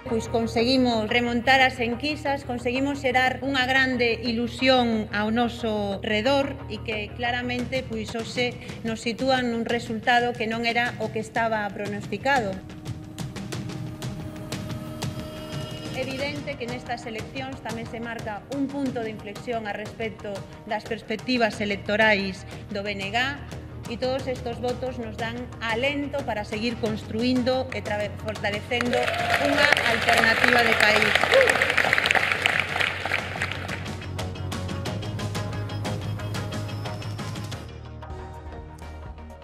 pois conseguimos remontar as enquisas, conseguimos xerar unha grande ilusión ao noso redor e que claramente pois hoxe nos sitúan nun resultado que non era o que estaba pronosticado. É evidente que nestas eleccións tamén se marca un punto de inflexión a respecto das perspectivas electorais do BNG e todos estes votos nos dan alento para seguir construindo e fortalecendo unha alternativa de país.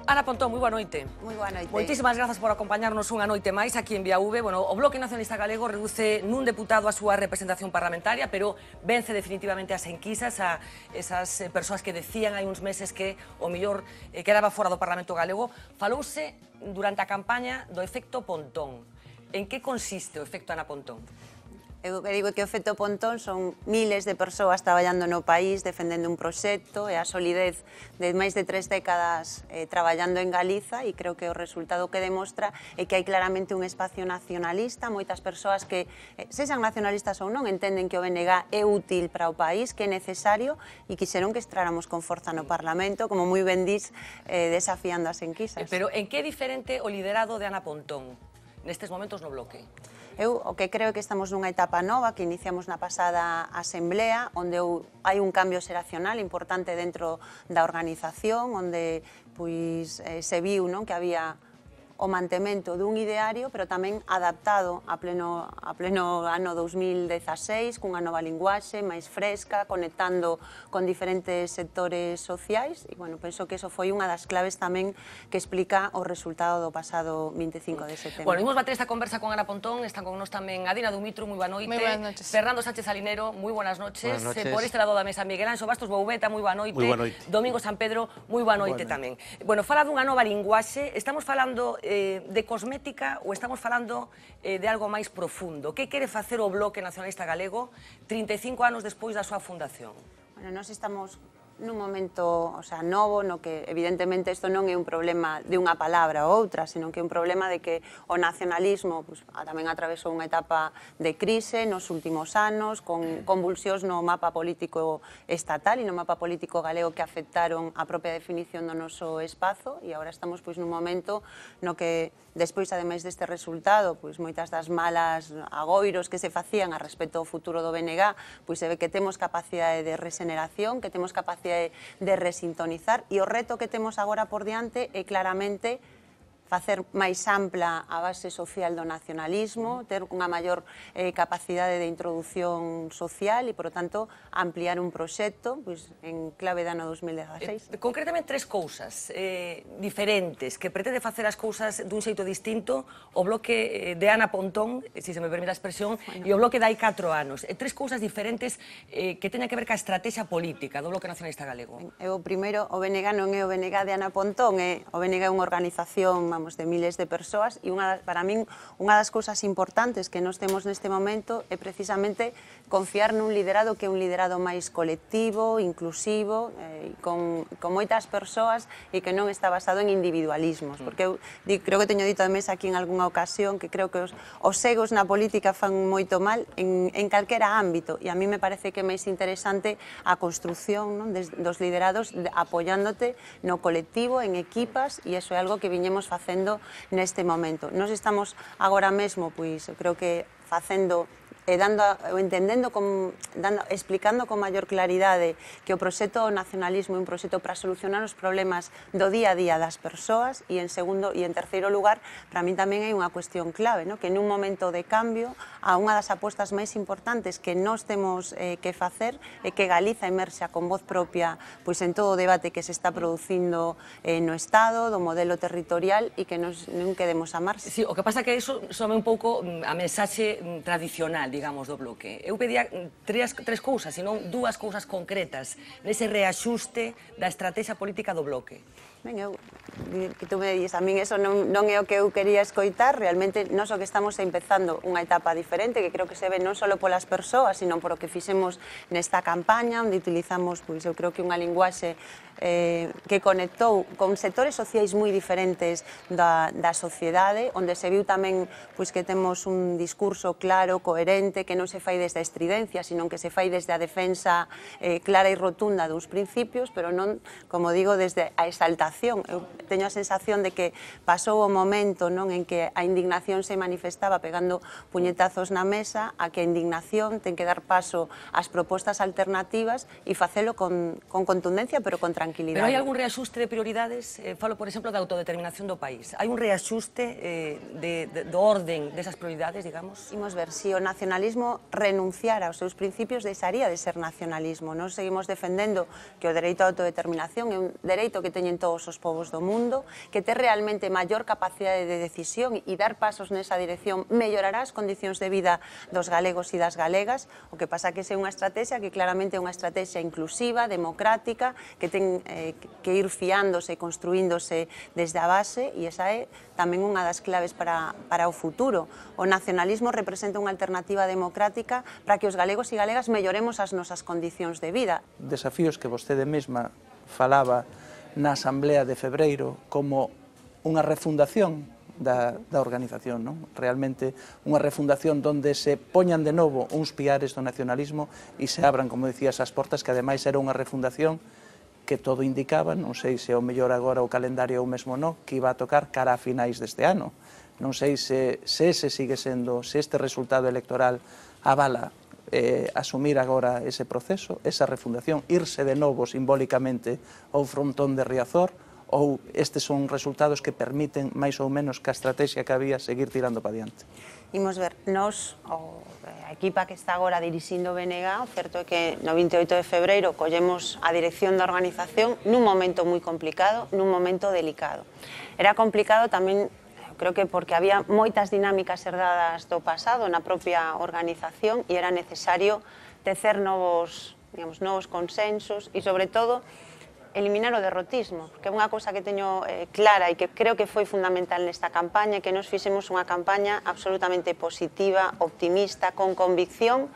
Ana Pontón, moi boa noite. Moi boa noite. Moitísimas grazas por acompañarnos unha noite máis aquí en VIAV. Bueno, o Bloque Nacionalista Galego reduce nun deputado a súa representación parlamentaria, pero vence definitivamente as enquisas a esas persoas que decían hai uns meses que o mellor quedaba fora do Parlamento Galego. Falouse durante a campaña do efecto Pontón. En que consiste o efecto Ana Pontón? Eu que digo que o efecto Pontón son miles de persoas traballando no país, defendendo un proxecto e a solidez de máis de 3 décadas traballando en Galiza, e creo que o resultado que demostra é que hai claramente un espacio nacionalista, moitas persoas que, sexan nacionalistas ou non, entenden que o BNG é útil para o país, que é necesario, e quixeron que estráramos con forza no Parlamento, como moi ben dís, desafiando as enquisas. Pero en que é diferente o liderado de Ana Pontón nestes momentos no Bloque? Eu o que creo que estamos nunha etapa nova que iniciamos na pasada asemblea, onde hai un cambio xeracional importante dentro da organización, onde pois se viu, non, que había o mantemento dun ideario, pero tamén adaptado a pleno ano 2016, cunha nova linguaxe máis fresca, conectando con diferentes sectores sociais, e, bueno, penso que eso foi unha das claves tamén que explica o resultado do pasado 25 de setembro. Bueno, imos bater esta conversa con Ana Pontón, están con nos tamén Adina Dumitru, moi boa noite. Moi buenas noches. Fernando Sánchez Salinero, moi buenas noches. Buenas noches. Por este lado da mesa, Miguel Anxo Bastos Boubeta, moi boa noite. Moi boa noite. Domingo San Pedro, moi boa noite tamén. Bueno, fala dunha nova linguaxe, estamos falando de cosmética ou estamos falando de algo máis profundo? Que quere facer o Bloque Nacionalista Galego 35 anos despois da súa fundación? Bueno, nós estamos nun momento, o sea, novo, no que evidentemente isto non é un problema de unha palabra ou outra, sino que é un problema de que o nacionalismo pues, tamén atravesou unha etapa de crise nos últimos anos, con convulsións no mapa político estatal e no mapa político galego que afectaron a propia definición do noso espazo, e agora estamos pois, nun momento no que despois, ademais deste resultado, pois, moitas das malas agoiros que se facían a respecto ao futuro do BNG, pois se ve que temos capacidade de regeneración, que temos capacidade de resintonizar, e o reto que temos agora por diante é claramente facer máis ampla a base social do nacionalismo, ter unha maior capacidade de introducción social e, por tanto, ampliar un proxecto pois, en clave de ano 2016. Concretamente, tres cousas diferentes que pretende facer as cousas dun xeito distinto o Bloque de Ana Pontón, se me permite a expresión, e o Bloque de hai 4 anos. Tres cousas diferentes que teñan que ver ca estrategia política do Bloque Nacionalista Galego. Eu, primeiro, o BNG non é o BNG de Ana Pontón, o BNG é unha organización de miles de persoas, e para min unha das cousas importantes que nós temos neste momento é precisamente confiar nun liderado que é un liderado máis colectivo, inclusivo, con moitas persoas e que non está basado en individualismos, porque eu creo que teño dito a mesa aquí en algunha ocasión que creo que os egos na política fan moito mal en calquera ámbito, e a mí me parece que é máis interesante a construción dos liderados apoiándote no colectivo, en equipas, e iso é algo que viñemos facendo neste momento. Nós estamos agora mesmo, pois, eu creo que facendo explicando con maior claridade que o proxecto do nacionalismo é un proxecto para solucionar os problemas do día a día das persoas, e en terceiro lugar, para min tamén é unha cuestión clave, que nun momento de cambio, a unha das apostas máis importantes que nós temos que facer é que Galiza emerxa con voz propia pois en todo o debate que se está producindo no Estado, do modelo territorial, e que non quedemos a marxe. Sí, o que pasa que iso some un pouco a mensaxe tradicional, digamos, do Bloque. Eu pedía tres cousas, senón dúas cousas concretas nese reaxuste da estrategia política do Bloque. Ben, que tú me dices, a min eso non é o que eu quería escoitar, realmente nós o que estamos empezando unha etapa diferente, que creo que se ve non só polas persoas, sino por o que fixemos nesta campaña, onde utilizamos, pois eu creo que unha linguaxe que conectou con sectores sociais moi diferentes da sociedade, onde se viu tamén pois, que temos un discurso claro, coherente, que non se fai desde a estridencia, sino que se fai desde a defensa clara e rotunda dos principios, pero non, como digo, desde a exaltación. Eu teño a sensación de que pasou o momento non en que a indignación se manifestaba pegando puñetazos na mesa, a que a indignación ten que dar paso ás propostas alternativas e facelo con contundencia, pero con tranquilidade. Pero hai algún reaxuste de prioridades? Falo, por exemplo, da autodeterminación do país. Hai un reaxuste do orden desas prioridades, digamos? Imos ver, se o nacionalismo renunciara aos seus principios, deixaría de ser nacionalismo. Nós seguimos defendendo que o dereito á autodeterminación é un dereito que teñen todos os povos do mundo, que ten realmente maior capacidade de decisión e dar pasos nesa dirección mellorará as condicións de vida dos galegos e das galegas. O que pasa que é unha estrategia que claramente é unha estrategia inclusiva, democrática, que ten que ir fiándose e construíndose desde a base, e esa é tamén unha das claves para o futuro. O nacionalismo representa unha alternativa democrática para que os galegos e galegas melloremos as nosas condicións de vida. Desafíos que vostede mesma falaba na Asamblea de Febreiro como unha refundación da organización, non? Realmente unha refundación onde se poñan de novo uns piares do nacionalismo e se abran, como dicías, as portas, que ademais era unha refundación que todo indicaba, non sei se o mellor agora o calendario ou mesmo non, que iba a tocar cara a finais deste ano. Non sei se ese sigue sendo, se este resultado electoral avala asumir agora ese proceso, esa refundación, irse de novo simbólicamente ao frontón de Riazor, ou estes son resultados que permiten máis ou menos que a estrategia que había seguir tirando para diante? Imos ver, nós, a equipa que está agora dirixindo o BNG, o certo é que no 28 de febreiro collemos a dirección da organización nun momento moi complicado, nun momento delicado. Era complicado tamén, creo que porque había moitas dinámicas herdadas do pasado na propia organización e era necesario tecer novos consensos e, sobre todo, eliminar o derrotismo, porque é unha cousa que teño clara e que creo que foi fundamental nesta campaña, que nos fixemos unha campaña absolutamente positiva, optimista, con convicción,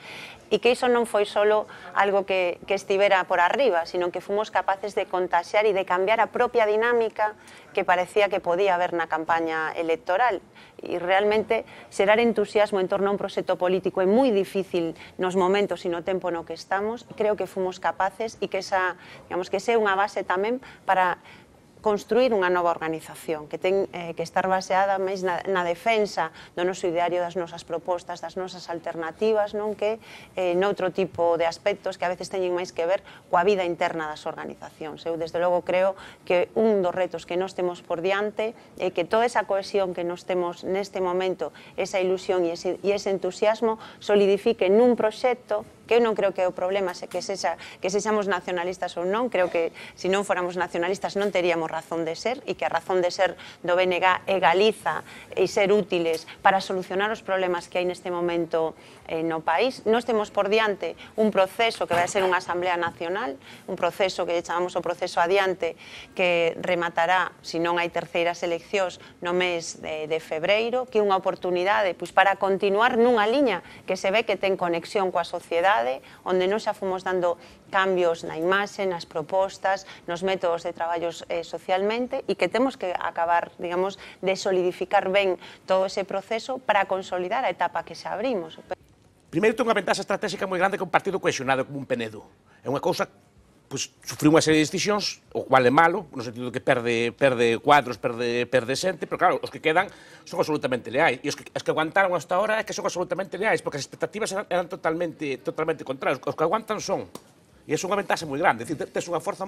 e que iso non foi solo algo que estivera por arriba, sino que fomos capaces de contaxiar e de cambiar a propia dinámica que parecía que podía haber na campaña electoral. E realmente xerar entusiasmo en torno a un proxecto político é moi difícil nos momentos e no tempo no que estamos. Creo que fomos capaces e que esa é unha base tamén para construir unha nova organización que ten que estar baseada máis na defensa do noso ideario, das nosas propostas, das nosas alternativas, non que noutro tipo de aspectos que a veces teñen máis que ver coa vida interna das organizacións. Eu, desde logo, creo que un dos retos que nos temos por diante é que toda esa cohesión que nos temos neste momento, esa ilusión e ese entusiasmo solidifique nun proxecto que eu non creo que o problema que sexamos nacionalistas ou non. Creo que se non fóramos nacionalistas non teríamos razón de ser, e que a razón de ser do BNG é Galiza e ser útiles para solucionar os problemas que hai neste momento no país. Nós temos por diante un proceso que vai ser unha Asamblea Nacional, un proceso que chamamos o proceso adiante, que rematará, se non hai terceiras eleccións, no mes de febreiro, que é unha oportunidade para continuar nunha liña que se ve que ten conexión coa sociedade, onde nós xa fomos dando cambios na imaxe, nas propostas, nos métodos de traballos socialmente, e que temos que acabar, digamos, de solidificar ben todo ese proceso para consolidar a etapa que xa abrimos. Primeiro, ten unha ventaxa estratégica moi grande que un partido cohesionado como un Penedo. É unha cousa, sufriu unha serie de decisións, o cual é malo, no sentido que perde cuadros, perde xente, pero claro, os que quedan son absolutamente leais. E os que aguantaron hasta ahora é que son absolutamente leais, porque as expectativas eran totalmente contrarias. Os que aguantan son. E é unha ventaxa moi grande, tes unha forza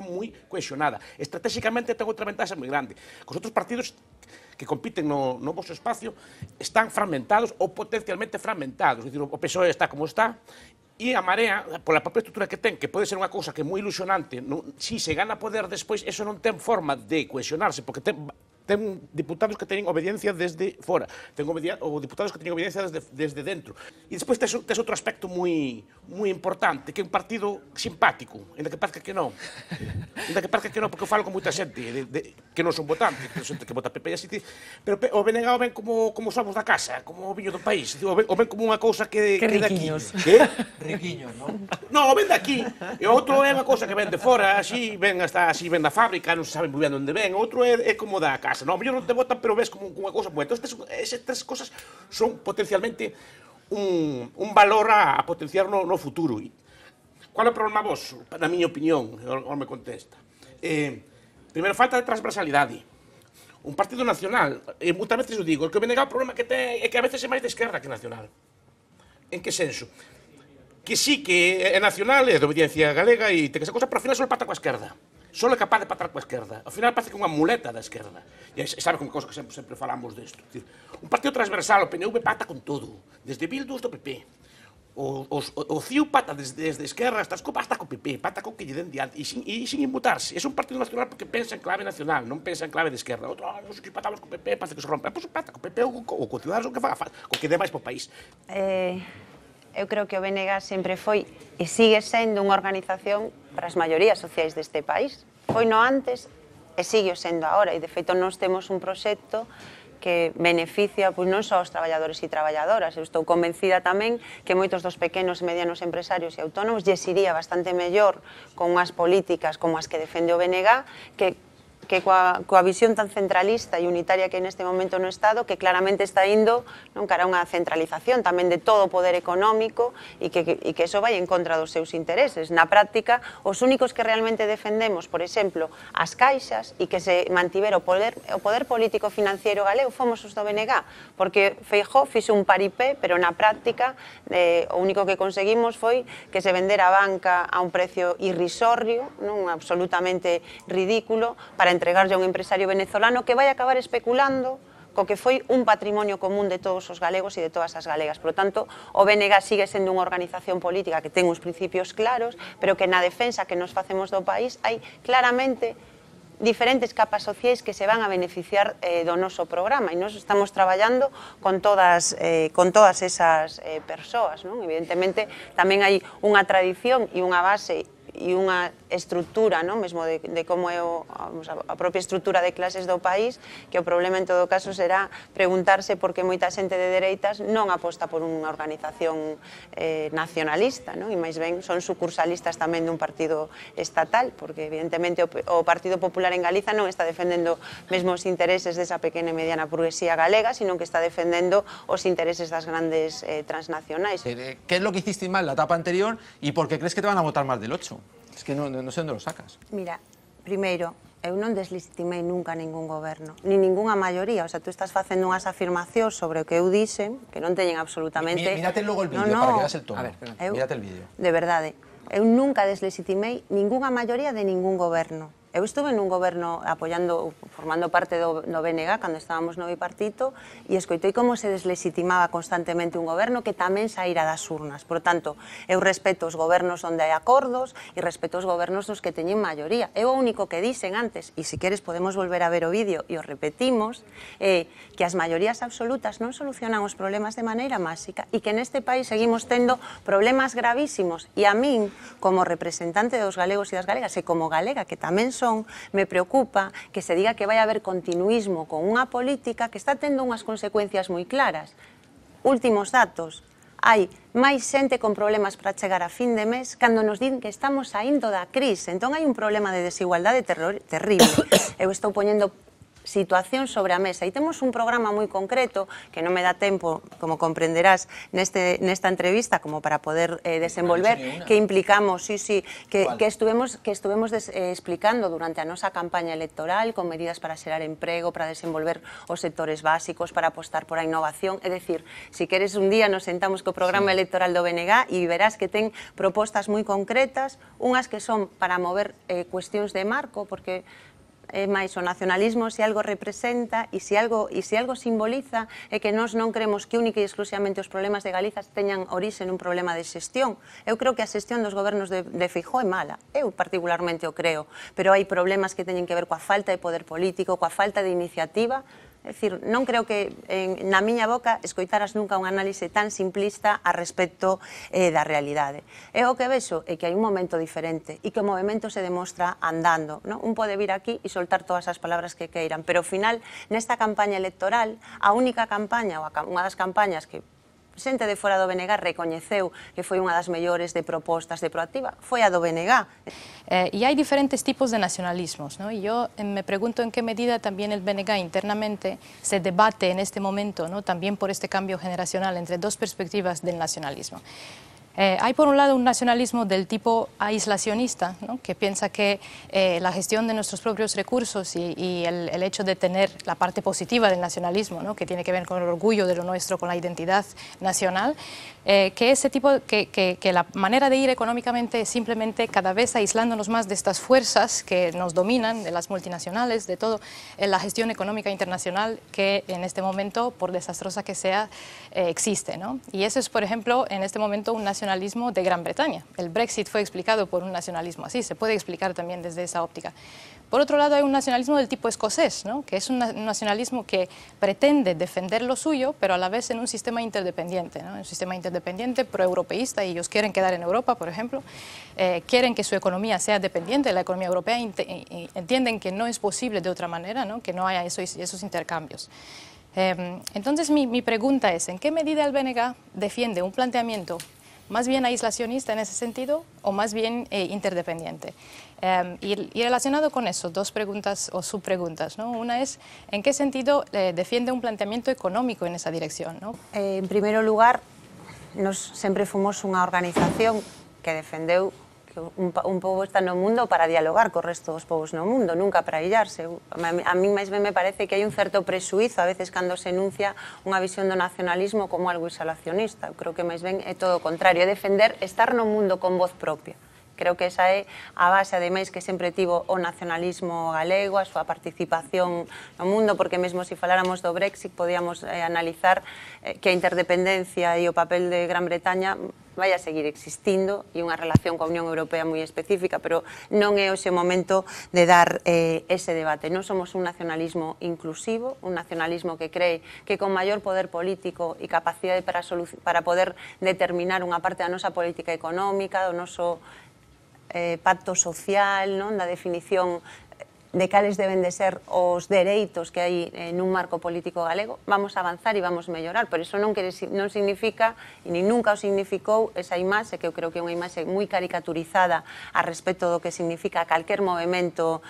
moi cohesionada. Estratégicamente ten outra ventaxa moi grande. Os outros partidos que compiten no vosso espacio están fragmentados ou potencialmente fragmentados. É dicir, o PSOE está como está, e a Marea, pola propia estrutura que ten, que pode ser unha cousa que é moi ilusionante, si se gana poder despois, eso non ten forma de cohesionarse, porque ten diputados que teñen obediencia desde fora, ten diputados que teñen obediencia desde dentro. E despois tes outro aspecto moi importante, que é un partido simpático, ainda que parece que non. Ainda que parece que non, porque eu falo con moita xente que non son votantes, que xente que vota PP e así, pero o BNG o ven como somos da casa, como o viño do país, o ven como unha cousa que daqui. Que riquiños, non? Non, o ven daqui. E o outro é unha cousa que ven de fora, así ven da fábrica, non se sabe moi ben onde ven. O outro é como da casa. Non, mellor non te votan, pero ves como unha cousa moi. Entón, estas cosas son potencialmente un valor a potenciar no futuro. Qual é o problema vos? Na miña opinión, o me contesta. Primeiro, falta de transversalidade. Un partido nacional, e moitas veces o digo, o que me nega o problema que ten é que a veces é máis de esquerda que nacional. En que senso? Que sí que é nacional, é de obediencia galega e ten que ser cosa, pero ao final só pata coa esquerda. Só é capaz de patar coa esquerda. Ao final parece que é unha muleta da esquerda. E sabe como cousa que sempre falamos desto. Un partido transversal, o PNV pata con todo. Desde Bildu hasta o PP. O CIU pata desde esquerda hasta pata co PP, pata co que lle den diante. E sin inmutarse. É un partido nacional porque pensa en clave nacional, non pensa en clave de esquerda. Outro, non sei que patamos co PP, parece que se rompe. Pois pata co PP ou co Ciudadanos, o que faga falta, co que dé máis po país. Eu creo que o BNG sempre foi e sigue sendo unha organización para as maiorías sociais deste país. Foi no antes e sigue sendo agora, e de feito nós temos un proxecto que beneficia non só aos traballadores e traballadoras. Eu estou convencida tamén que moitos dos pequenos e medianos empresarios e autónomos lles iría bastante mellor con unhas políticas como as que defende o BNG que coa visión tan centralista e unitaria que neste momento no Estado, que claramente está indo cara a unha centralización tamén de todo o poder económico e que eso vai en contra dos seus intereses. Na práctica, os únicos que realmente defendemos, por exemplo, as caixas e que se mantivera o poder político financiero galego fomos os do BNG, porque Feijóo fixo un paripé, pero na práctica o único que conseguimos foi que se vendera a banca a un precio irrisorio, absolutamente ridículo, para entregarlle a un empresario venezolano que vai acabar especulando co que foi un patrimonio común de todos os galegos e de todas as galegas. Por lo tanto, o BNG sigue sendo unha organización política que ten uns principios claros, pero que na defensa que nos facemos do país hai claramente diferentes capas sociais que se van a beneficiar do noso programa e nós estamos traballando con todas esas persoas. Evidentemente, tamén hai unha tradición e unha base e unha estrutura, mesmo de como é a propia estrutura de clases do país, que o problema en todo caso será preguntarse por que moita xente de dereitas non aposta por unha organización nacionalista, e máis ben son sucursalistas tamén dun partido estatal, porque evidentemente o Partido Popular en Galiza non está defendendo mesmo os intereses desa pequena e mediana burguesía galega, sino que está defendendo os intereses das grandes transnacionais. ¿Qué es lo que hiciste mal la etapa anterior y por qué crees que te van a votar más del 8? Es que no sé dónde lo sacas. Mira, primeiro, eu non deslegitimei nunca ningún goberno, ni ningunha maioría. O sea, tú estás facendo unhas afirmacións sobre o que eu dixen, que non teñen absolutamente... Mírate logo el vídeo para que veas el tono. A ver, mírate el vídeo. De verdade, eu nunca deslegitimei ningunha maioría de ningún goberno. Eu estuve nun goberno apoiando, formando parte do BNG cando estábamos no bipartito e escoitei como se deslegitimaba constantemente un goberno que tamén saíra das urnas. Por tanto, eu respeto os gobernos onde hai acordos e respeto os gobernos nos que teñen maioría. Eu o único que dixen antes, e se queres podemos volver a ver o vídeo e o repetimos, é que as maiorías absolutas non solucionan os problemas de maneira máxica e que neste país seguimos tendo problemas gravísimos. E a min, como representante dos galegos e das galegas e como galega que tamén me preocupa que se diga que vai haber continuismo con unha política que está tendo unhas consecuencias moi claras. Últimos datos. Hai máis xente con problemas para chegar a fin de mes cando nos din que estamos saindo da crise. Entón hai un problema de desigualdade terrible. Eu estou poñendo situación sobre a mesa e temos un programa moi concreto que non me dá tempo, como comprenderás, nesta entrevista como para poder desenvolver, que implicamos, que estuvemos explicando durante a nosa campaña electoral con medidas para xerar emprego, para desenvolver os sectores básicos, para apostar por a innovación. É dicir, se queres un día nos sentamos co programa electoral do BNG e verás que ten propostas moi concretas, unhas que son para mover cuestións de marco, porque máis o nacionalismo, se algo representa e se algo simboliza é que nós non creemos que única e exclusivamente os problemas de Galiza teñan orixe nun problema de xestión. Eu creo que a xestión dos gobernos de Feijóo é mala, eu particularmente o creo, pero hai problemas que teñen que ver coa falta de poder político, coa falta de iniciativa. É dicir, non creo que na miña boca escoitaras nunca un análise tan simplista a respecto da realidade. E o que vexo é que hai un momento diferente e que o movimento se demostra andando. Un pode vir aquí e soltar todas as palabras que queiran, pero ao final, nesta campaña electoral, a única campaña, ou unha das campañas que xente de fora do BNG recoñeceu que foi unha das mellores de propostas de Proactiva, foi a do BNG. Y hay diferentes tipos de nacionalismos, ¿no? Y yo me pregunto en qué medida también el BNG internamente se debate en este momento, ¿no? También por este cambio generacional entre dos perspectivas del nacionalismo. Hay por un lado un nacionalismo del tipo aislacionista, ¿no? Que piensa que la gestión de nuestros propios recursos y el hecho de tener la parte positiva del nacionalismo, ¿no? Que tiene que ver con el orgullo de lo nuestro, con la identidad nacional, que ese tipo, que la manera de ir económicamente es simplemente cada vez aislándonos más de estas fuerzas que nos dominan, de las multinacionales, de todo, la gestión económica internacional que en este momento, por desastrosa que sea, existe, ¿no? Y eso es, por ejemplo, en este momento un nacionalismo de Gran Bretaña. El Brexit fue explicado por un nacionalismo así, se puede explicar también desde esa óptica. Por otro lado, hay un nacionalismo del tipo escocés, ¿no? Que es un nacionalismo que pretende defender lo suyo, pero a la vez en un sistema interdependiente, ¿no? Un sistema interdependiente proeuropeísta, y ellos quieren quedar en Europa, por ejemplo, quieren que su economía sea dependiente de la economía europea, entienden que no es posible de otra manera, ¿no? Que no haya esos intercambios. Entonces, mi pregunta es, ¿en qué medida el BNG defiende un planteamiento más bien aislacionista en ese sentido o más bien interdependiente? Y relacionado con eso, dos preguntas o subpreguntas, ¿no? Una es, ¿en qué sentido defiende un planteamiento económico en esa dirección, ¿no? En primeiro lugar, nos sempre fomos unha organización que defendeu que un pobo está no mundo para dialogar co resto dos povos no mundo, nunca para illarse. A mí máis ben me parece que hai un certo presuízo a veces cando se enuncia unha visión do nacionalismo como algo isolacionista. Eu creo que máis ben é todo o contrario, é defender estar no mundo con voz propia. Creo que esa é a base, ademais, que sempre tivo o nacionalismo galego, a súa participación no mundo, porque mesmo se faláramos do Brexit, podíamos analizar que a interdependencia e o papel de Gran Bretaña vai a seguir existindo e unha relación coa Unión Europea moi específica, pero non é hoxe o momento de dar ese debate. Non somos un nacionalismo inclusivo, un nacionalismo que cree que con maior poder político e capacidade para poder determinar unha parte da nosa política económica, do noso pacto social, non? Da definición de cales deben de ser os dereitos que hai nun marco político galego, vamos a avanzar e vamos mellorar, pero iso non significa, e nin nunca o significou, esa imaxe, que eu creo que é unha imaxe moi caricaturizada a respecto do que significa calquer movimento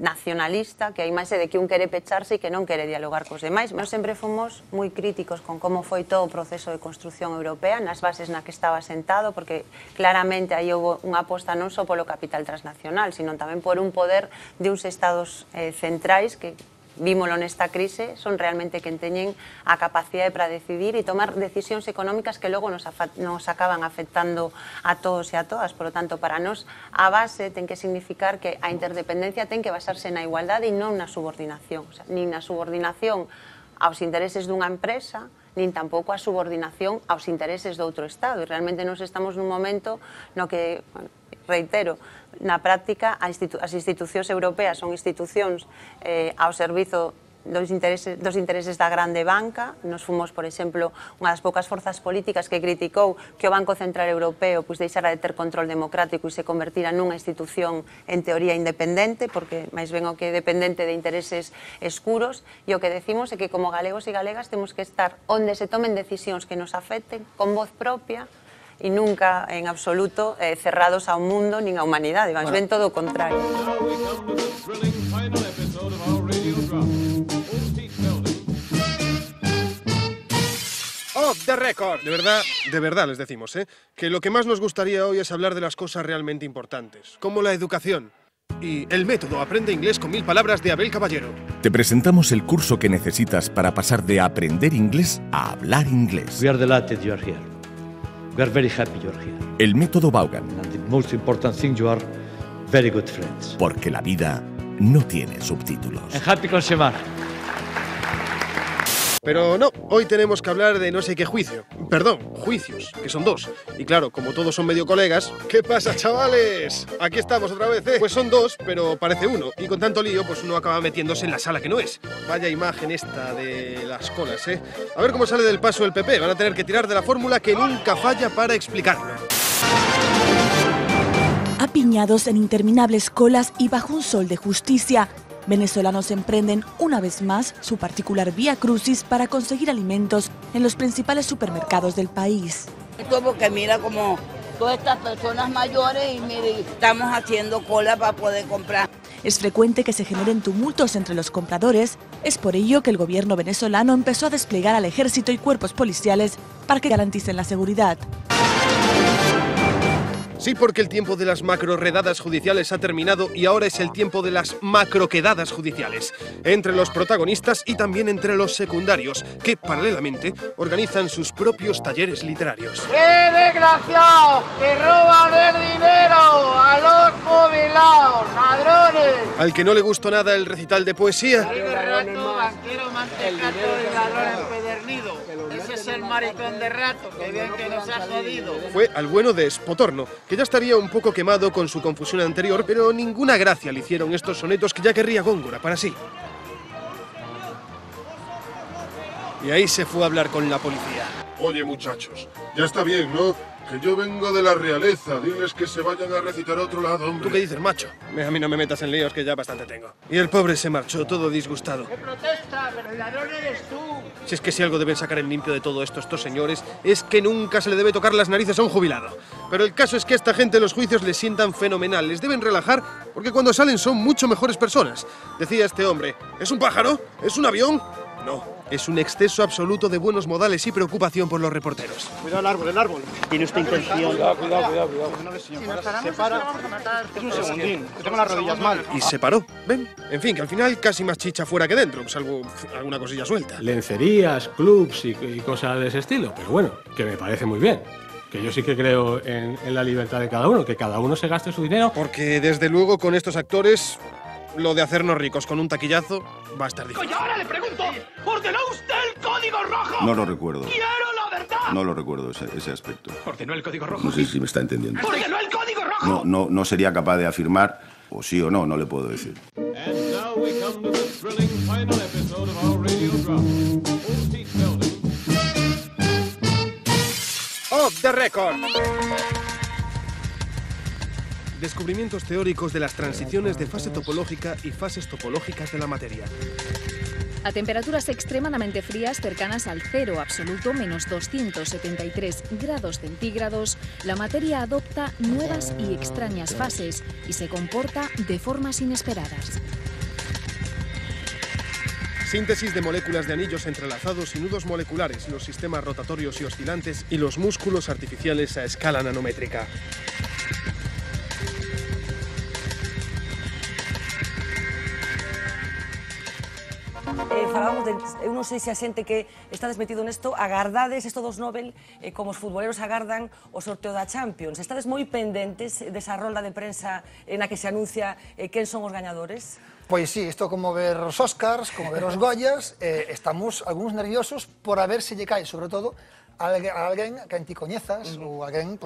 nacionalista, que a imaxe de que un quere pecharse e que non quere dialogar cos demais. Nós sempre fomos moi críticos con como foi todo o proceso de construción europea, nas bases na que estaba sentado, porque claramente aí houve unha aposta non só polo capital transnacional, sino tamén por un poder de uns estados centrais que, vímolo nesta crise, son realmente quen teñen a capacidade para decidir e tomar decisións económicas que logo nos acaban afectando a todos e a todas. Por lo tanto, para nós, a base ten que significar que a interdependencia ten que basarse na igualdade e non na subordinación. O sea, nin na subordinación aos intereses dunha empresa, nin tampouco a subordinación aos intereses de outro Estado. E realmente nos estamos nun momento no que, reitero, na práctica as institucións europeas son institucións ao servizo dos intereses da grande banca. Nos fomos, por exemplo, unha das poucas forzas políticas que criticou que o Banco Central Europeo deixara de ter control democrático e se convertira nunha institución en teoría independente, porque máis ben o que é dependente de intereses escuros, e o que decimos é que como galegos e galegas temos que estar onde se tomen decisións que nos afecten con voz propia e nunca, en absoluto, cerrados ao mundo nin á humanidade, máis ben todo o contrario. Off the record. De verdad les decimos, que lo que más nos gustaría hoy es hablar de las cosas realmente importantes, como la educación y el método Aprende Inglés con 1000 palabras de Abel Caballero. Te presentamos el curso que necesitas para pasar de aprender inglés a hablar inglés. We are delighted you are here. We are very happy you are here. El método Vaughan. And the most important thing, you are very good friends. Porque la vida no tiene subtítulos. En Happy con Semar. Pero no, hoy tenemos que hablar de no sé qué juicio. Perdón, juicios, que son dos. Y claro, como todos son medio colegas... ¿Qué pasa, chavales? Aquí estamos otra vez, ¿eh? Pues son dos, pero parece uno. Y con tanto lío, pues uno acaba metiéndose en la sala que no es. Vaya imagen esta de las colas, ¿eh? A ver cómo sale del paso el PP. Van a tener que tirar de la fórmula que nunca falla para explicarlo. Apiñados en interminables colas y bajo un sol de justicia, venezolanos emprenden una vez más su particular vía crucis para conseguir alimentos en los principales supermercados del país. Esto porque mira como todas estas personas mayores y mire, estamos haciendo cola para poder comprar. Es frecuente que se generen tumultos entre los compradores, es por ello que el gobierno venezolano empezó a desplegar al ejército y cuerpos policiales para que garanticen la seguridad. Sí, porque el tiempo de las macro-redadas judiciales ha terminado y ahora es el tiempo de las macro-quedadas judiciales, entre los protagonistas y también entre los secundarios, que paralelamente organizan sus propios talleres literarios. ¡Qué desgraciados! ¡Que roban el dinero a los jubilados, ladrones! Al que no le gustó nada el recital de poesía... Rato, banquero, mantecato y ladrón empedernido. Ese es el maricón de Rato, que bien que nos ha jodido. Fue al bueno de Spotorno, que ya estaría un poco quemado con su confusión anterior, pero ninguna gracia le hicieron estos sonetos que ya querría Góngora para sí. Y ahí se fue a hablar con la policía. Oye, muchachos, ya está bien, ¿no? Que yo vengo de la realeza, diles que se vayan a recitar a otro lado, hombre. ¿Tú qué dices, macho? A mí no me metas en líos, que ya bastante tengo. Y el pobre se marchó, todo disgustado. ¡Qué protesta! ¡Pero el ladrón eres tú! Si es que si algo deben sacar en limpio de todo esto estos señores, es que nunca se le debe tocar las narices a un jubilado. Pero el caso es que a esta gente los juicios les sientan fenomenal, les deben relajar, porque cuando salen son mucho mejores personas. Decía este hombre, ¿es un pájaro? ¿Es un avión? No, es un exceso absoluto de buenos modales y preocupación por los reporteros. Cuidado el árbol, el árbol. Tiene usted intención. Cuidado. Si nos paramos, se para. Es un segundín, que tengo las rodillas mal. Y se paró, ¿ven? En fin, que al final casi más chicha fuera que dentro, salvo alguna cosilla suelta. Lencerías, clubs y cosas de ese estilo, pero bueno, que me parece muy bien. Que yo sí que creo en la libertad de cada uno, que cada uno se gaste su dinero. Porque desde luego con estos actores, lo de hacernos ricos con un taquillazo va a estar difícil. Y ahora le pregunto, ¿ordenó usted el código rojo? No lo recuerdo. ¡Quiero la verdad! No lo recuerdo ese aspecto. ¿Ordenó el código rojo? No sé si me está entendiendo. ¿Ordenó el código rojo? No sería capaz de afirmar, o sí o no, no le puedo decir. And now we come to the thrilling final episode of our radio drama. Off the record. Descubrimientos teóricos de las transiciones de fase topológica y fases topológicas de la materia. A temperaturas extremadamente frías cercanas al cero absoluto, menos 273 grados centígrados, la materia adopta nuevas y extrañas fases y se comporta de formas inesperadas. Síntesis de moléculas de anillos entrelazados y nudos moleculares, los sistemas rotatorios y oscilantes y los músculos artificiales a escala nanométrica. Falábamos de, eu non sei se a xente que estades metido nesto, agardades isto dos Nobel como os futboleros agardan o sorteo da Champions. Estades moi pendentes desa rolda de prensa na que se anuncia quen son os gañadores? Pois sí, isto como ver os Oscars, como ver os Goyas, estamos algúns nerviosos por a ver se lle cae, sobre todo, a alguén que ti coñezas ou alguén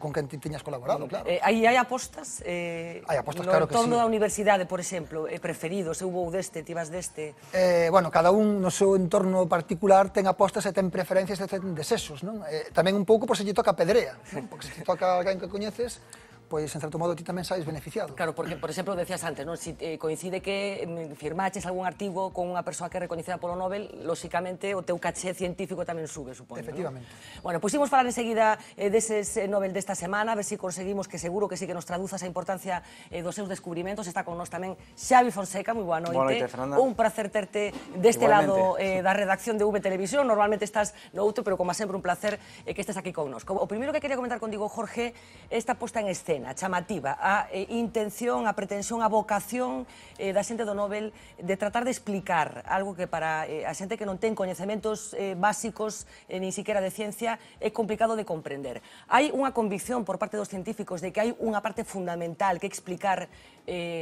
con quen ti tiñas colaborado, claro. Aí hai apostas? Hai apostas, claro que sí. No entorno da universidade, por exemplo, preferidos, eu vou deste, ti vas deste? Bueno, cada un no seu entorno particular ten apostas e ten preferencias de sexos, non? Tamén un pouco por se lle toca a pedrea, non? Porque se te toca alguén que coñeces, pois, en certo modo, ti tamén sabes beneficiado. Claro, porque, por exemplo, decías antes, non? Si coincide que firmaches algún artigo con unha persoa que é reconocida polo Nobel, lóxicamente, o teu caché científico tamén sube, supoño. Efectivamente. Bueno, pois imos falar enseguida deses Nobel desta semana, a ver se conseguimos que seguro que sí que nos traduzas a importancia dos seus descubrimentos. Está con nós tamén Xavi Fonseca, moi boa noite. Boa noite, Fernanda. Un placer terte deste lado da redacción de V Televisión. Normalmente estás no outro, pero como sempre un placer que estés aquí connosco. O primeiro que quería comentar contigo, Jorge, esta posta en escena chamativa, a intención, a pretensión, a vocación da xente do Nobel de tratar de explicar algo que para a xente que non ten coñecementos básicos nin siquiera de ciencia é complicado de comprender. Hai unha convicción por parte dos científicos de que hai unha parte fundamental que explicar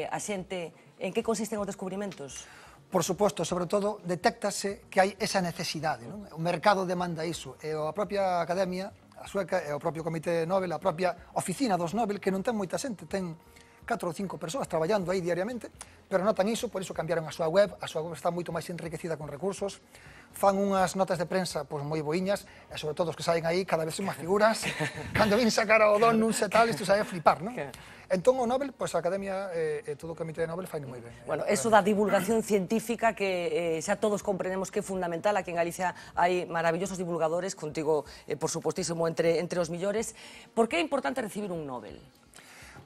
a xente En que consisten os descubrimentos? Por suposto, sobre todo, detéctase que hai esa necesidade, non? O mercado demanda iso, e a propia Academia, a sueca, e o propio Comité Nobel, a propia oficina dos Nobel, que non ten moita xente, ten 4 ou 5 persoas traballando aí diariamente, pero notan iso, por iso cambiaron a súa web está moito máis enriquecida con recursos, fan unhas notas de prensa pois, moi boiñas, e sobre todo os que saen aí cada vez son máis figuras, cando vin sacar ao Don nun setal, isto sabe a flipar, non? Entón o Nobel, pois a Academia e todo o Comité de Nobel fai moi ben. Bueno, eso da divulgación científica que xa todos comprendemos que é fundamental, aquí en Galicia hai maravillosos divulgadores, contigo, por supostísimo, entre os millores. Por que é importante recibir un Nobel?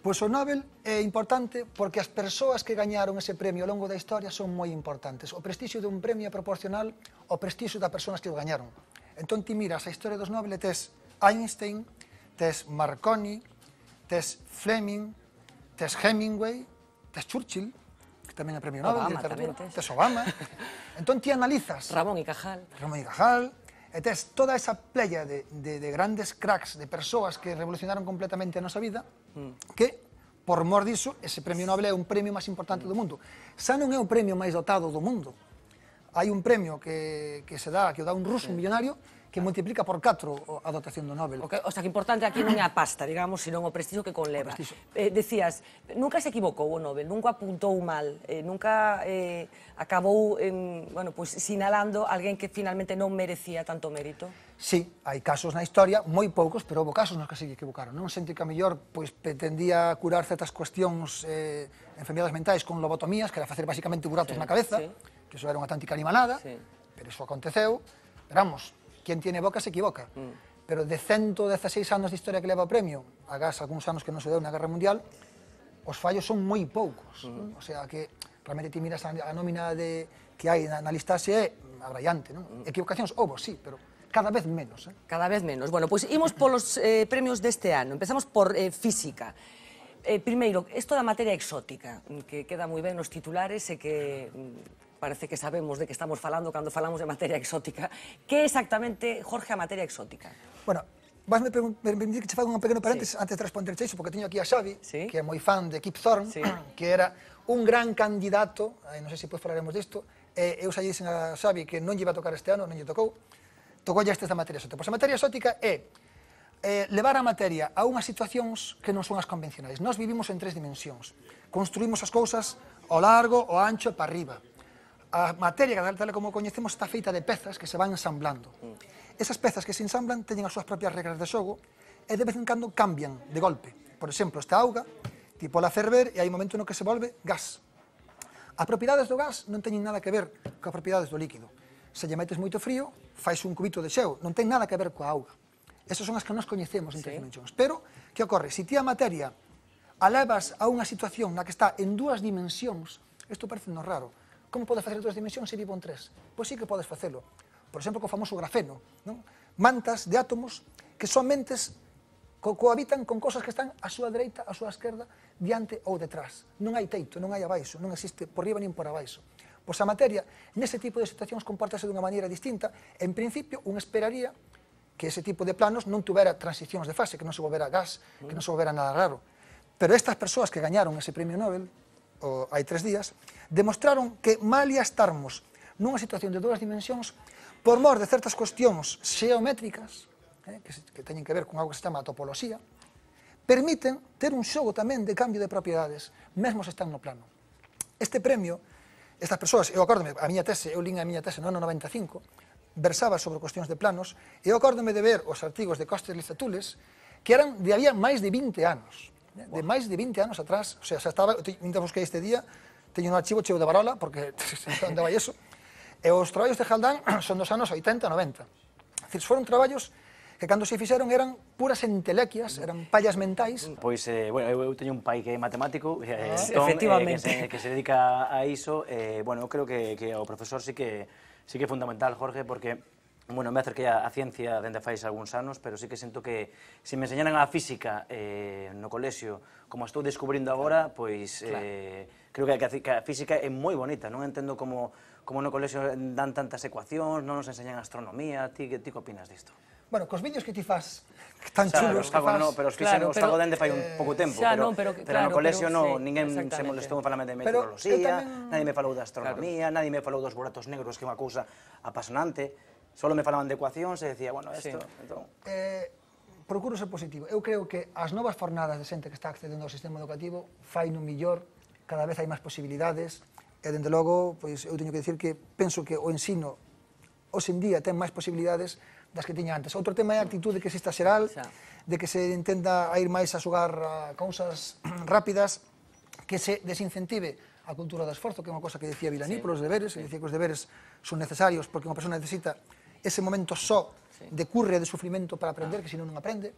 Pois o Nobel é importante porque as persoas que gañaron ese premio ao longo da historia son moi importantes. O prestixio dun premio é proporcional ao prestixio das persoas que o gañaron. Entón ti miras a historia dos Nobel e tes Einstein, tes Marconi, tes Fleming, tes Hemingway, tes Churchill, que tamén é premio Nobel de literatura, tes Obama. Entón ti analizas Ramón y Cajal, e tes toda esa playa de grandes cracks, de persoas que revolucionaron completamente a nosa vida, que, por mor diso, ese premio Nobel é un premio máis importante do mundo. Xa non é o premio máis dotado do mundo. Hai un premio que se dá, que o dá un ruso, un millonario, que multiplica por 4 a dotación do Nobel. O sea, que importante aquí non é a pasta, digamos, sino o prestixio que conleva. Decías, nunca se equivocou o Nobel, nunca apuntou mal, nunca acabou sinalando alguén que finalmente non merecía tanto mérito? Sí, hai casos na historia, moi poucos, pero houve casos nos que se equivocaron. Non xente que a mellor pretendía curar certas cuestións, enfermedades mentais con lobotomías, que era facer basicamente buratos na cabeza, que iso era unha auténtica animalada, pero iso aconteceu. Pero vamos, quen tiene boca se equivoca. Pero de 116 anos de historia que leva o premio, agás algúns anos que non se deu na Guerra Mundial, os fallos son moi poucos. O sea, que realmente ti miras a nómina que hai na listaxe é abraiante. Equivocacións houve, sí, pero cada vez menos. Cada vez menos. Bueno, pois imos polos premios deste ano. Empezamos por física. Primeiro, isto da materia exótica, que queda moi ben nos titulares e que parece que sabemos de que estamos falando cando falamos de materia exótica. Que é exactamente, Jorge, a materia exótica? Bueno, vasme permitir que che faga un pequeno paréntesis antes de responder iso, porque teño aquí a Xavi, que é moi fan de Kip Thorne, que era un gran candidato, non sei se depois falaremos disto, eu xa dixen a Xavi que non lle iba a tocar este ano, non lle tocou estes da materia exótica. Pois a materia exótica é levar a materia a unhas situacións que non son as convencionais. Nós vivimos en 3 dimensións. Construímos as cousas ao largo, ao ancho e para arriba. A materia, tal como coñecemos, está feita de pezas que se van ensamblando. Esas pezas que se ensamblan teñen as súas propias regras de xogo e de vez en cando cambian de golpe. Por exemplo, esta auga, tipo la ferver, e hai un momento no que se volve gas. As propiedades do gas non teñen nada que ver coas propiedades do líquido. Se lle metes moito frío, fais un cubito de xeo, non ten nada que ver coa auga. Esas son as que nós coñecemos en 3 dimensións. Pero, que ocorre? Se ti a materia a levas a unha situación na que está en 2 dimensións, isto parece nos raro. Como podes facer 2 dimensións se vivo en 3? Pois sí que podes facelo. Por exemplo, co famoso grafeno. Mantas de átomos que somente cohabitan con cosas que están á súa dereita, á súa esquerda, diante ou detrás. Non hai teito, non hai abaixo, non existe por riba nin por abaixo. Pois a materia, nese tipo de situacións, compórtase dunha maneira distinta. En principio, un esperaría que ese tipo de planos non tuvera transicións de fase, que non se volvera gas, que non se volvera nada raro. Pero estas persoas que gañaron ese premio Nobel, hai 3 días, demostraron que mal ia estarmos nunha situación de 2 dimensións por mor de certas cuestións xeométricas, que teñen que ver con algo que se chama a topoloxía, permiten ter un xogo tamén de cambio de propiedades, mesmo se están no plano. Este premio, estas persoas, eu acórdome, a miña tese, eu lín a miña tese no ano 95, versaba sobre cuestións de planos, e eu acórdome de ver os artigos de Costes Licetules, que eran de había máis de 20 anos, de máis de 20 anos atrás, o sea, xa estaba, ainda busquei este día, teño un archivo cheo de Barola, porque onde vai eso, e os traballos de Haldane son dos anos 80 e 90. É dicir, foron traballos que cando se fixeron eran puras entelequias, eran pallas mentais. Pois, bueno, eu teño un pai que é matemático, efectivamente, que se dedica a iso, bueno, eu creo que o profesor sí que é fundamental, Jorge, porque bueno, me acerquei a ciencia dende fai algúns anos, pero sí que sinto que se me enseñaran a física no colexio, como estou descubrindo agora, pois creo que a física é moi bonita, non entendo como no colexio dan tantas ecuacións, non nos enseñan astronomía. Ti que opinas disto? Bueno, cos vídeos que ti fas tan Claro, chulos que fas... pero os fago dende fai un pouco tempo, pero no colexio ninguén se molestou en falarme de meteoroloxía, nadie me falou de astronomía, nadie me falou dos buratos negros, que é unha cousa apasionante, solo me falaban de ecuacións e decía, bueno, isto... Procuro ser positivo. Eu creo que as novas fornadas de xente que está accedendo ao sistema educativo fai no millor, cada vez hai máis posibilidades, e, dende logo, pois, eu teño que dicir que penso que o ensino hoxe en día ten máis posibilidades das que tiña antes. Outro tema é a actitude que exista xeral, de que se intenta a ir máis a xogar a cousas rápidas, que se desincentive a cultura do esforzo, que é unha cosa que decía Vilaní, polos deberes, que decía que os deberes son necesarios porque unha persona necesita ese momento só de curre, de sufrimento para aprender, que senón non aprende.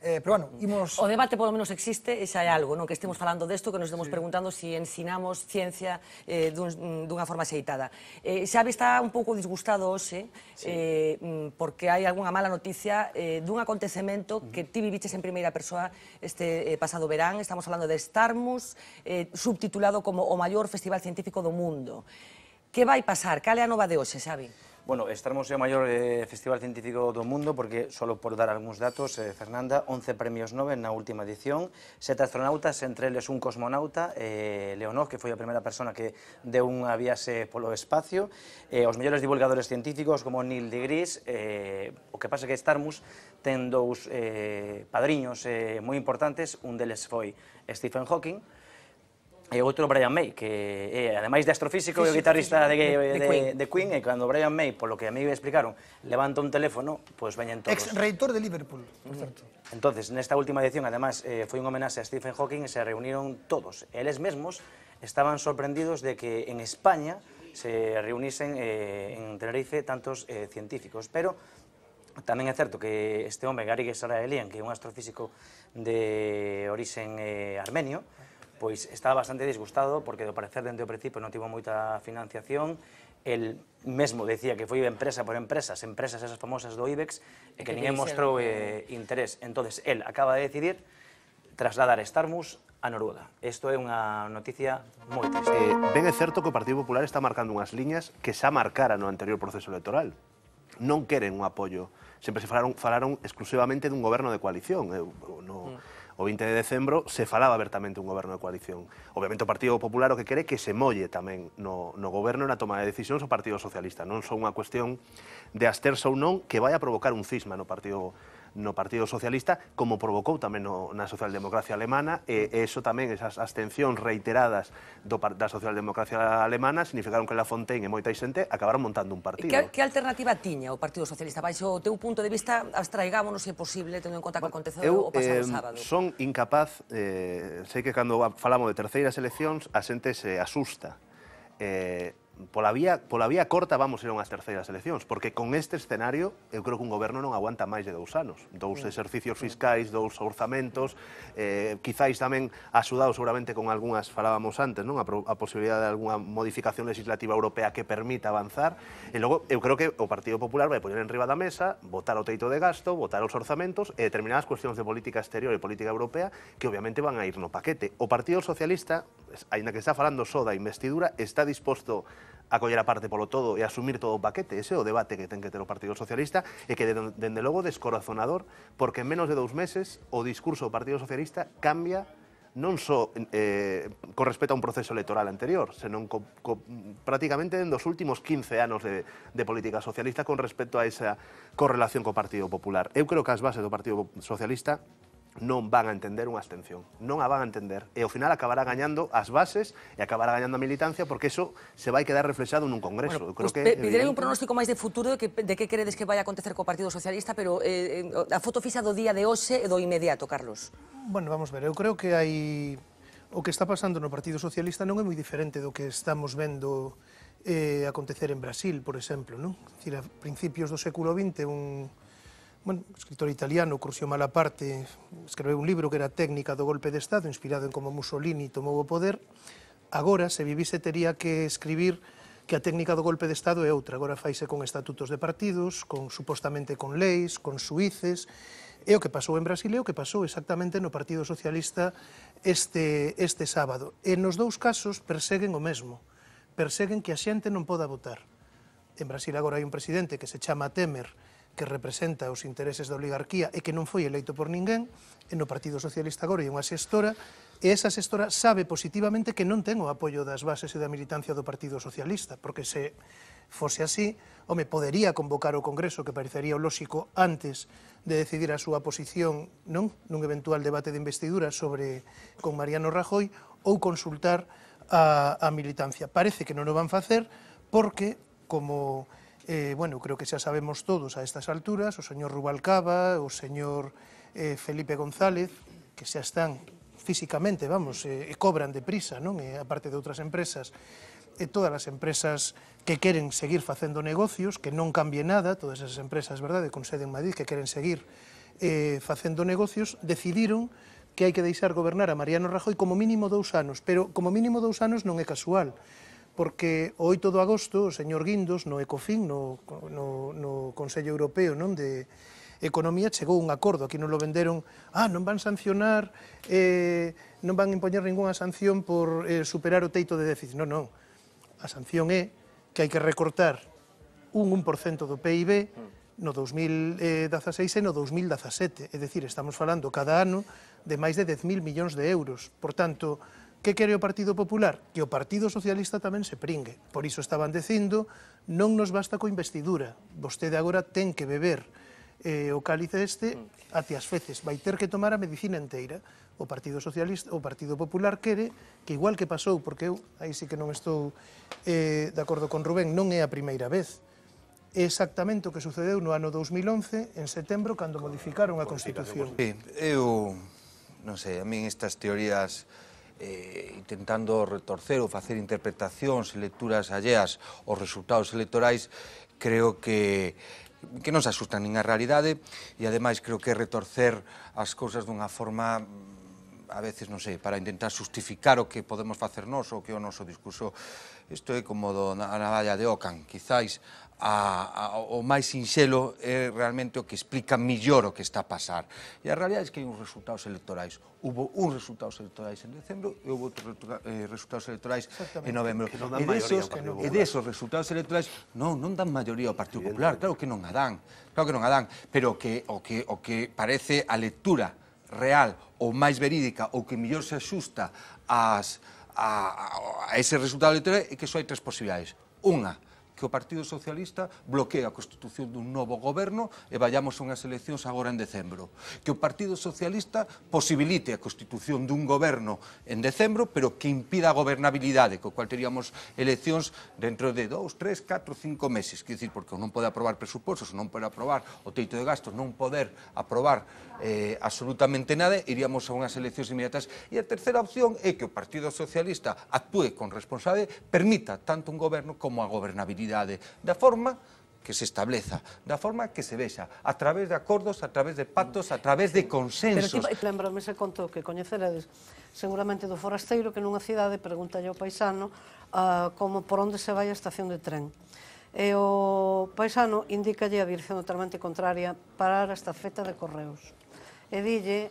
Pero, bueno, imos... O debate, polo menos, existe, e xa é algo, non? Que estemos falando desto, que nos estemos preguntando si ensinamos ciencia dunha forma xeitada. Xavi está un pouco disgustado hoxe, porque hai algunha mala noticia dun acontecemento que ti viviches en primeira persoa este pasado verán. Estamos falando de Starmus, subtitulado como o maior festival científico do mundo. Que vai pasar? Cal é a nova de hoxe, Xavi? Bueno, Starmus é o maior festival científico do mundo porque, solo por dar algúns datos, Fernanda, 11 premios Nobel na última edición, 7 astronautas, entre eles un cosmonauta, Leonov, que foi a primeira persona que deu unha viaxe polo espacio, os mellores divulgadores científicos como Neil deGrasse. O que pasa é que Starmus ten dous padriños moi importantes, un deles foi Stephen Hawking, e outro Brian May, que ademais de astrofísico é o guitarrista de Queen, e cando Brian May, polo que a mí me explicaron, levanta un teléfono, pois veñen todos. Ex-reitor de Liverpool, por certo. Entonces, nesta última edición, además, foi un homenaxe a Stephen Hawking e se reuniron todos. Eles mesmos estaban sorprendidos de que en España se reunisen en Tenerife tantos científicos, pero tamén é certo que este home, Gary Gesara-Elian, que é un astrofísico de orixen armenio, pois estaba bastante disgustado porque, do parecer, dende o principio non tivo moita financiación. El mesmo decía que foi empresa por empresas esas famosas do IBEX, e que ninguén mostrou interés. Entonces, el acaba de decidir trasladar Starmus a Noruega. Isto é unha noticia moi triste. Ben é certo que o Partido Popular está marcando unhas liñas que xa marcara no anterior proceso electoral. Non queren un apoio. Sempre se falaron exclusivamente dun goberno de coalición. O 20 de decembro se falaba abertamente un goberno de coalición. Obviamente o Partido Popular o que quere que se molle tamén no goberno e na toma de decisións o Partido Socialista. Non son unha cuestión de absterse ou non que vai a provocar un cisma no Partido Socialista, como provocou tamén na socialdemocracia alemana, e iso tamén, esas abstencións reiteradas da socialdemocracia alemana, significaron que Lafontaine e moita xente acabaron montando un partido. Que alternativa tiña o Partido Socialista? Baixo o teu punto de vista, abstraigámonos, se é posible, tendo en conta que aconteceu o pasado sábado. Son incapaz, sei que cando falamos de terceiras eleccións, a xente se asusta. Pola vía corta vamos ir a unhas terceiras eleccións, porque con este escenario eu creo que un goberno non aguanta máis de 2 anos. 2 exercicios fiscais, 2 orzamentos, quizáis tamén axudado seguramente con algunhas, falábamos antes, non, a posibilidade de algunha modificación legislativa europea que permita avanzar, e logo eu creo que o Partido Popular vai poñer en riba da mesa, votar o teito de gasto, votar os orzamentos e determinadas cuestións de política exterior e política europea que obviamente van a ir no paquete. O Partido Socialista, aínda que está falando só da investidura, está disposto a coller a parte polo todo e asumir todo o paquete. Ese é o debate que ten que ter o Partido Socialista e que, dende logo, descorazonador, porque en menos de 2 meses o discurso do Partido Socialista cambia non só con respecto a un proceso electoral anterior, senón prácticamente en dos últimos 15 anos de política socialista con respecto a esa correlación co Partido Popular. Eu creo que as bases do Partido Socialista non van a entender unha abstención, non a van a entender, e ao final acabará gañando as bases e acabará gañando a militancia, porque eso se vai quedar reflexado nun congreso. Bueno, pedirei un pronóstico máis de futuro de que credes que vai acontecer co Partido Socialista, pero a foto fixa do día de hoxe e do inmediato, Carlos. Bueno, vamos ver, eu creo que hai... O que está pasando no Partido Socialista non é moi diferente do que estamos vendo acontecer en Brasil, por exemplo, non? É dicir, a principios do século XX, un escritor italiano, Curzio Malaparte, escreveu un libro que era Técnica do golpe de Estado, inspirado en como Mussolini tomou o poder. Agora, se vivise, tería que escribir que a técnica do golpe de Estado é outra. Agora faise con estatutos de partidos, supostamente con leis, con xuíces. É o que pasou en Brasil, é o que pasou exactamente no Partido Socialista este sábado. E nos dous casos perseguen o mesmo. Perseguen que a xente non poda votar. En Brasil agora hai un presidente que se chama Temer, que representa os intereses da oligarquía e que non foi eleito por ninguén, e no Partido Socialista agora é unha xestora, e esa xestora sabe positivamente que non ten o apoio das bases e da militancia do Partido Socialista, porque se fose así, home, podería convocar o Congreso, que parecería o lóxico, antes de decidir a súa posición nun eventual debate de investidura con Mariano Rajoy, ou consultar a militancia. Parece que non o van facer porque, como creo que xa sabemos todos a estas alturas, o señor Rubalcaba, o señor Felipe González, que xa están físicamente, e cobran deprisa, non? Aparte de outras empresas, todas as empresas que queren seguir facendo negocios, que non cambie nada, todas esas empresas, verdade, con sede en Madrid, que queren seguir facendo negocios, decidiron que hai que deixar gobernar a Mariano Rajoy como mínimo 2 anos, pero como mínimo 2 anos non é casual, porque o 8 de agosto o señor Guindos no Ecofin, no Consello Europeo de Economía, chegou un acordo, aquí non lo venderon, non van sancionar, non van impoñer ninguna sanción por superar o teito de déficit. Non, a sanción é que hai que recortar un 1% do PIB no 2016 e no 2017, é dicir, estamos falando cada ano de máis de 10.000 millóns de euros. Por tanto, que quere o Partido Popular? Que o Partido Socialista tamén se pringue. Por iso estaban dicindo, non nos basta co investidura, vostede agora ten que beber o cálice até as feces, vai ter que tomar a medicina inteira. O Partido Socialista, o Partido Popular quere que, igual que pasou, porque eu aí sí que non estou de acordo con Rubén, non é a primeira vez, é exactamente o que sucedeu no ano 2011, en setembro, cando modificaron a Constitución. Eu, non sei, a min estas teorías intentando retorcer ou facer interpretacións e lecturas alleas aos resultados electorais, creo que non se asustan nin a realidade e, ademais, creo que retorcer as cousas dunha forma, a veces, non sei, para intentar justificar o que podemos facer nós ou que é o noso discurso. Isto é como a navalla de Ockham, quizáis o máis sinxelo é realmente o que explica millor o que está a pasar. E a realidade é que hai uns resultados electorais. Hubo uns resultados electorais en decembro e houve outros resultados electorais en novembro. E desos resultados electorais non dan maioría ao Partido Popular, claro que non a dan, pero o que parece a lectura real ou máis verídica ou que mellor se axusta a ese resultado electoral é que só hai 3 posibilidades. Unha, que o Partido Socialista bloquee a constitución dun novo goberno e vayamos a unhas eleccións agora en decembro. Que o Partido Socialista posibilite a constitución dun goberno en decembro, pero que impida a gobernabilidade, co cual teríamos eleccións dentro de 2, 3, 4, 5 meses. Quer dicir, porque non pode aprobar presupostos, non pode aprobar o teito de gastos, non poder aprobar absolutamente nada, iríamos a unhas eleccións inmediatas. E a terceira opción é que o Partido Socialista actúe con responsabilidade, permita tanto un goberno como a gobernabilidade, da forma que se estableza, da forma que se vexa, a través de acordos, a través de pactos, a través de consensos. Lembrame ese conto que coñeceredes seguramente do forasteiro que nunha cidade preguntalle ao paisano como por onde se vai a estación de tren. E o paisano indicalle a dirección totalmente contraria para a estafeta de correos. E dille,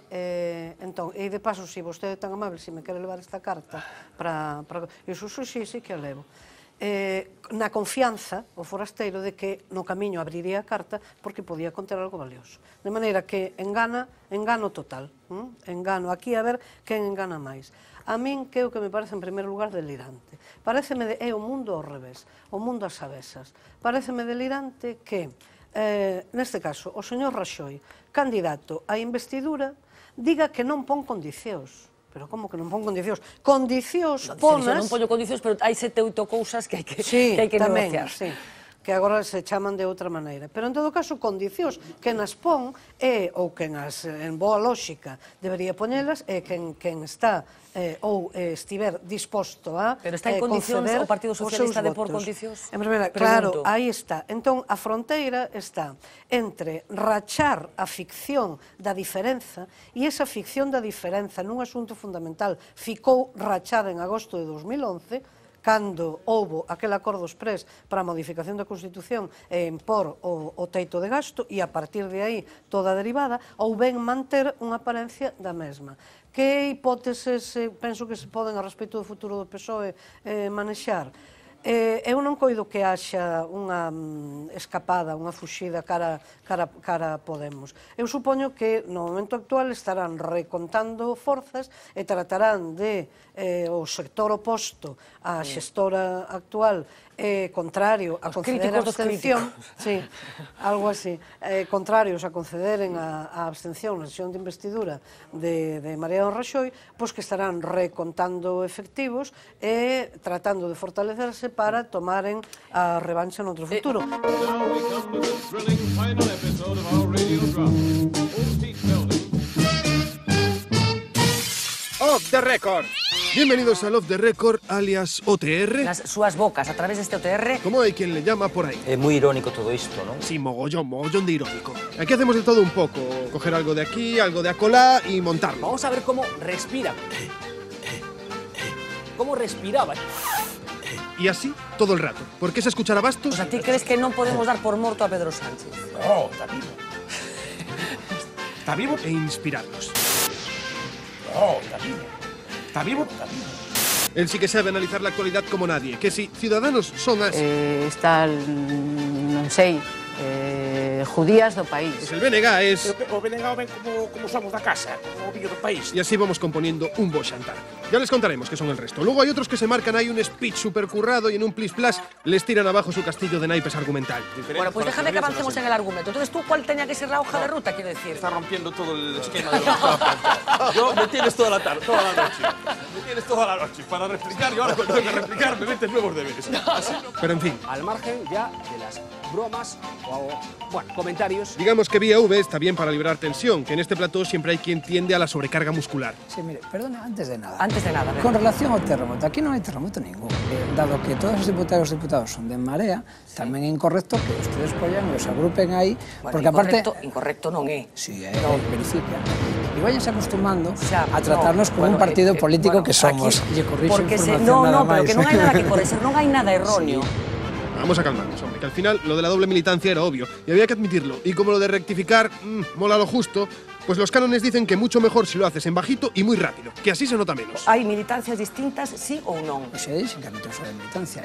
entón, e de paso, se vostede é tan amable, se me quere levar esta carta para... E iso, sí, que a levo. Na confianza, o forasteiro, de que no camiño abriría a carta porque podía conter algo valioso. De maneira que engano total. Engano aquí a ver quen engana máis. A min, que é o que me parece, en primeiro lugar, delirante. Pareceme, é o mundo ao revés, o mundo ás avesas. Pareceme delirante que, neste caso, o señor Rajoy, candidato á investidura, diga que non pon condicións. Pero como que non pon condicións? Condicións ponas... Non poño condicións, pero hai 7 ou 8 cousas que hai que negociar. Sí, que agora se chaman de outra maneira. Pero, en todo caso, condicións que nas pon ou que en boa lógica debería poñelas é quen está ou estiver disposto a Pero está en condicións o Partido Socialista de por condicións? Claro, aí está. Entón, a fronteira está entre rachar a ficción da diferenza, e esa ficción da diferenza nun asunto fundamental ficou rachada en agosto de 2011, cando houbo aquel acordo exprés para a modificación da Constitución e impor o teito de gasto, e a partir de aí toda a derivada, ou ben manter unha aparencia da mesma. Que hipóteses penso que se poden a respecto do futuro do PSOE manexar? Eu non coido que haxa unha escapada, unha fuxida cara a Podemos. Eu supoño que no momento actual estarán recontando forzas e tratarán de o sector oposto á xestora actual contrario a conceder a abstención, sí, algo así, contrarios a concederen a abstención na sesión de investidura de Mariano Raxoi, pois que estarán recontando efectivos e tratando de fortalecerse para tomaren a revancha no outro futuro. Off the record. Bienvenidos al Off the Record, alias OTR. Las súas bocas, a través deste OTR. Como hai quen le llama por aí. É moi irónico todo isto, non? Sí, mogollón de irónico. Aquí hacemos de todo un poco. Coger algo de aquí, algo de acolá y montarlo. Vamos a ver cómo respira. Cómo respiraba. Y así todo el rato. ¿Por qué se escuchará bastos? O sea, ¿ti crees que non podemos dar por morto a Pedro Sánchez? No, está vivo. Está vivo. E inspirarnos. No, está vivo. Está vivo, está vivo. Él sí que sabe analizar la actualidad como nadie. Que si Ciudadanos son as... non sei, judías do país. Pues el BNG es... O BNG ven como somos da casa, como o billo do país. Y así vamos componiendo un bo xantar. Ya les contaremos qué son el resto. Luego hay otros que se marcan ahí un speech super currado y en un plis-plas les tiran abajo su castillo de naipes argumental. Bueno, pues déjame que avancemos en el argumento. Entonces, ¿tú cuál tenía que ser la hoja de ruta, quiero decir? Está rompiendo todo el esquema de lo que estaba planteado. Yo me tienes toda la tarde, toda la noche. Me tienes toda la noche para replicar y ahora cuando tengo que replicar me metes nuevos deberes. Así. Pero en fin. Al margen ya de las bromas o, bueno, comentarios. Digamos que Vía V está bien para liberar tensión, que en este plató siempre hay quien tiende a la sobrecarga muscular. Sí, mire, perdone, antes de nada. Antes de nada. Con relación ao terremoto, aquí non hai terremoto ningún. Dado que todos os diputados son de Marea, sí. Tamén é incorrecto que ustedes collan e os agrupen aí, bueno, porque aparte... Incorrecto non é. Sí, verifica. E vayanse acostumando a tratarnos como un partido político que somos. Lle corrixo información nada máis. Pero que non hai nada que corrixer, non hai nada erróneo. Vamos a calmarnos, hombre, que al final lo de la doble militancia era obvio y había que admitirlo. Y como lo de rectificar mola lo justo, pues los cánones dicen que mucho mejor si lo haces en bajito y muy rápido, que así se nota menos. ¿Hay militancias distintas, sí o non? Se dixen que meter sobre militancia,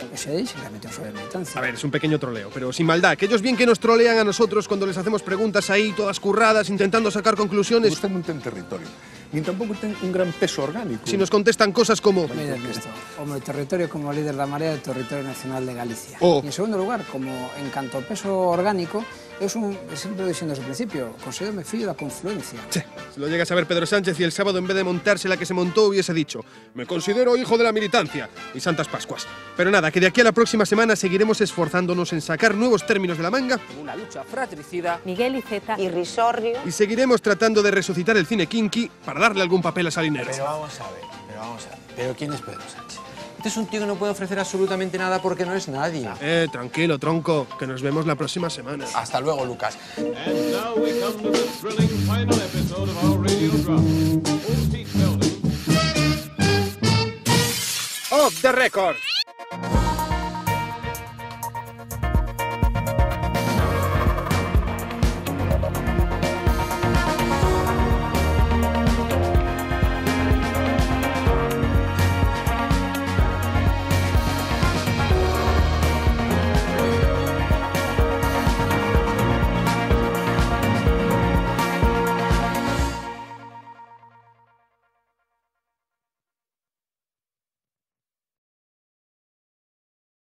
A ver, es un pequeño troleo, pero sin maldad, que ellos bien que nos trolean a nosotros cuando les hacemos preguntas ahí, todas curradas, intentando sacar conclusiones. Usted non ten territorio, nin tampouco ten un gran peso orgánico. Si nos contestan cosas como... Mira, Ernesto, o meu territorio como líder da Marea é o territorio nacional de Galicia. Oh. E en segundo lugar, como en canto ao peso orgánico, eu sempre dixendo desde o principio, considero-me fillo da confluencia. Sí. Si lo llega a saber Pedro Sánchez y el sábado en vez de montarse la que se montó hubiese dicho me considero hijo de la militancia y Santas Pascuas. Pero nada, que de aquí a la próxima semana seguiremos esforzándonos en sacar nuevos términos de la manga. Una lucha fratricida. Miguel Iceta. Irrisorio. Y seguiremos tratando de resucitar el cine kinky para darle algún papel a Salineros. Pero vamos a ver. ¿Pero quién es Pedro Sánchez? Este es un tío que no puede ofrecer absolutamente nada porque no es nadie. Tranquilo, tronco, que nos vemos la próxima semana. Hasta luego, Lucas. And now we come to the thrilling final episode of our radio drama. Off the record.